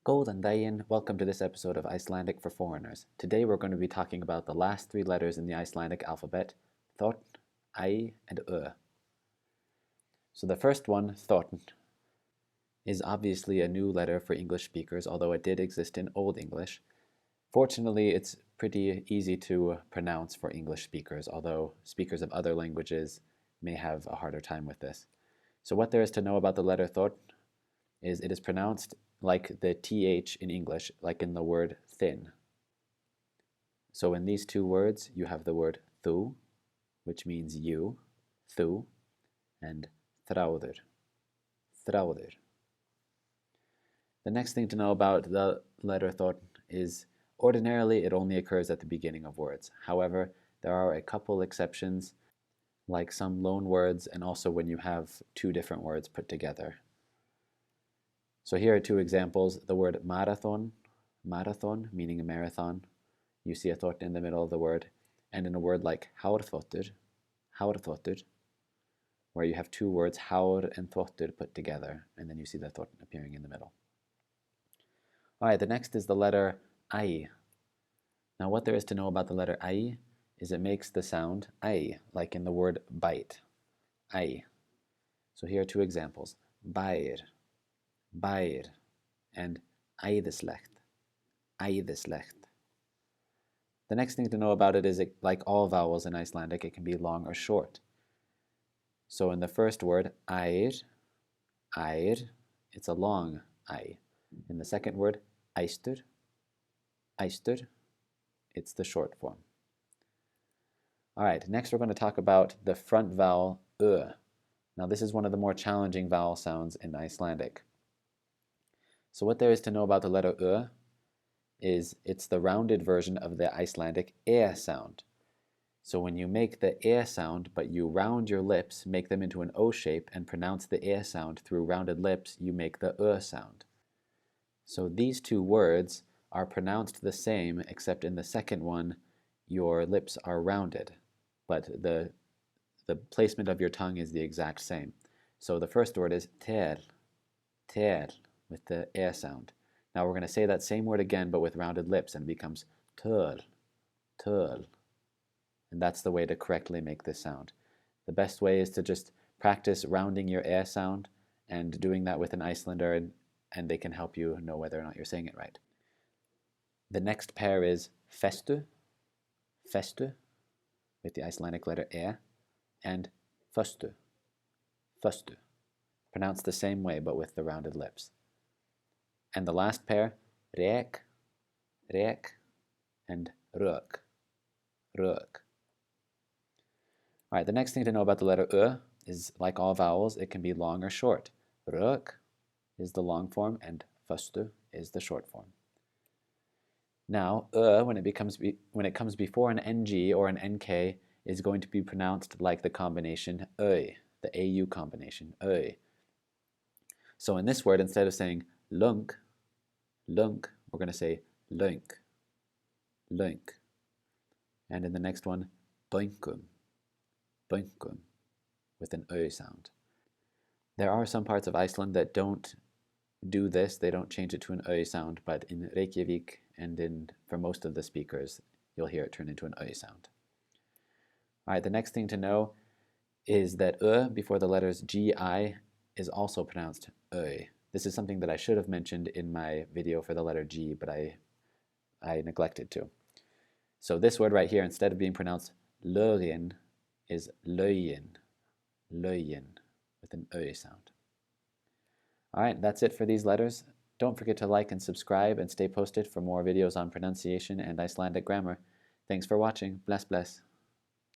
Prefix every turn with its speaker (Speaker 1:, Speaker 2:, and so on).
Speaker 1: Golden Dayin, welcome to this episode of Icelandic for Foreigners. Today we're going to be talking about the last three letters in the Icelandic alphabet, Thorn, Æ, and Ö. So the first one, Thorn, is obviously a new letter for English speakers, although it did exist in Old English. Fortunately, it's pretty easy to pronounce for English speakers, although speakers of other languages may have a harder time with this. So what there is to know about the letter Thorn is it is pronounced like the TH in English, like in the word thin. So in these two words, you have the word thu, which means you, thu, and þráður, þráður. The next thing to know about the letter Thorn is ordinarily it only occurs at the beginning of words. However, there are a couple exceptions, like some loan words and also when you have two different words put together. So here are two examples. The word marathon, marathon meaning a marathon. You see a thorn in the middle of the word. And in a word like hárþvottur, hárþvottur, where you have two words, hár and þvottur, put together, and then you see the thorn appearing in the middle. All right, the next is the letter Æ. Now what there is to know about the letter Æ is it makes the sound Æ, like in the word bite, Æ. So here are two examples, bær, bær, and æðislegt, æðislegt. The next thing to know about it is, like all vowels in Icelandic, it can be long or short. So in the first word, ær, ær, it's a long I. In the second word, æstur, æstur, it's the short form. All right, next we're going to talk about the front vowel, Ö. Now this is one of the more challenging vowel sounds in Icelandic. So what there is to know about the letter Ö is it's the rounded version of the Icelandic e sound. So when you make the e sound, but you round your lips, make them into an O shape, and pronounce the e sound through rounded lips, you make the Ö sound. So these two words are pronounced the same, except in the second one, your lips are rounded, but the placement of your tongue is the exact same. So the first word is ter, ter, with the e sound. Now we're going to say that same word again, but with rounded lips, and it becomes töl, töl. And that's the way to correctly make this sound. The best way is to just practice rounding your e sound and doing that with an Icelander, and they can help you know whether or not you're saying it right. The next pair is festu, festu, with the Icelandic letter e, and föstu, föstu, pronounced the same way but with the rounded lips. And the last pair, rek, rek, and rök, rök. All right, the next thing to know about the letter Ö is, like all vowels, it can be long or short. Rök is the long form, and föstu is the short form. Now, Ö, when it comes before an NG or an NK, is going to be pronounced like the combination Ö, the AU combination, Ö. So in this word, instead of saying lunk, lunk, we're going to say lunk, lunk. And in the next one, boinkum, boinkum, with an Ö sound. There are some parts of Iceland that don't do this, they don't change it to an Ö sound, but in Reykjavik and for most of the speakers, you'll hear it turn into an Ö sound. All right, the next thing to know is that Ö before the letters GI is also pronounced Ö. This is something that I should have mentioned in my video for the letter G, but I neglected to. So this word right here, instead of being pronounced lögin, is lögin, lögin, with an Ö sound. All right, that's it for these letters. Don't forget to like and subscribe and stay posted for more videos on pronunciation and Icelandic grammar. Thanks for watching. Bless, bless.